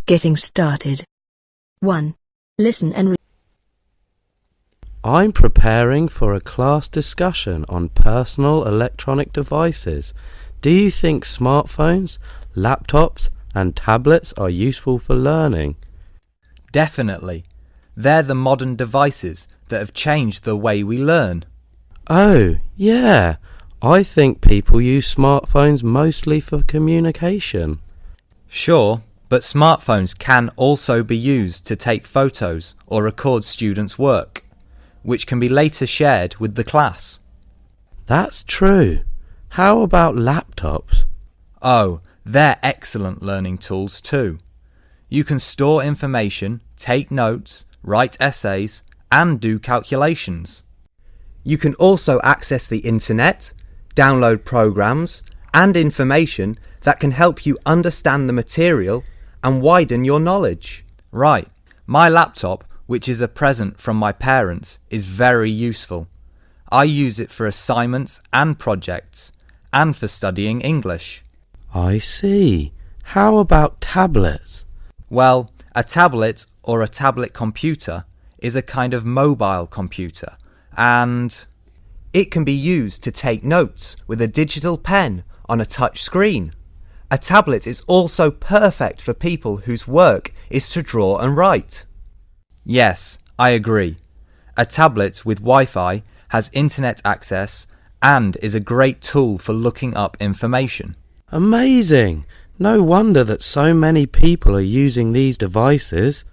Getting started. 1. Listen and read. I'm preparing for a class discussion on personal electronic devices. Do you think smartphones, laptops, and tablets are useful for learning? Definitely. They're the modern devices that have changed the way we learn. Oh, yeah. I think people use smartphones mostly for communication. Sure, but smartphones can also be used to take photos or record students' work, which can be later shared with the class. That's true. How about laptops? Oh, they're excellent learning tools too. You can store information, take notes, write essays, and do calculations. You can also access the internet, download programs, and information that can help you understand the material and widen your knowledge. Right. My laptop, which is a present from my parents, is very useful. I use it for assignments and projects, and for studying English. I see. How about tablets? Well, a tablet or a tablet computer is a kind of mobile computer, and it can be used to take notes with a digital pen on a touch screen. A tablet is also perfect for people whose work is to draw and write. Yes, I agree. A tablet with Wi-Fi has internet access and is a great tool for looking up information. Amazing! No wonder that so many people are using these devices.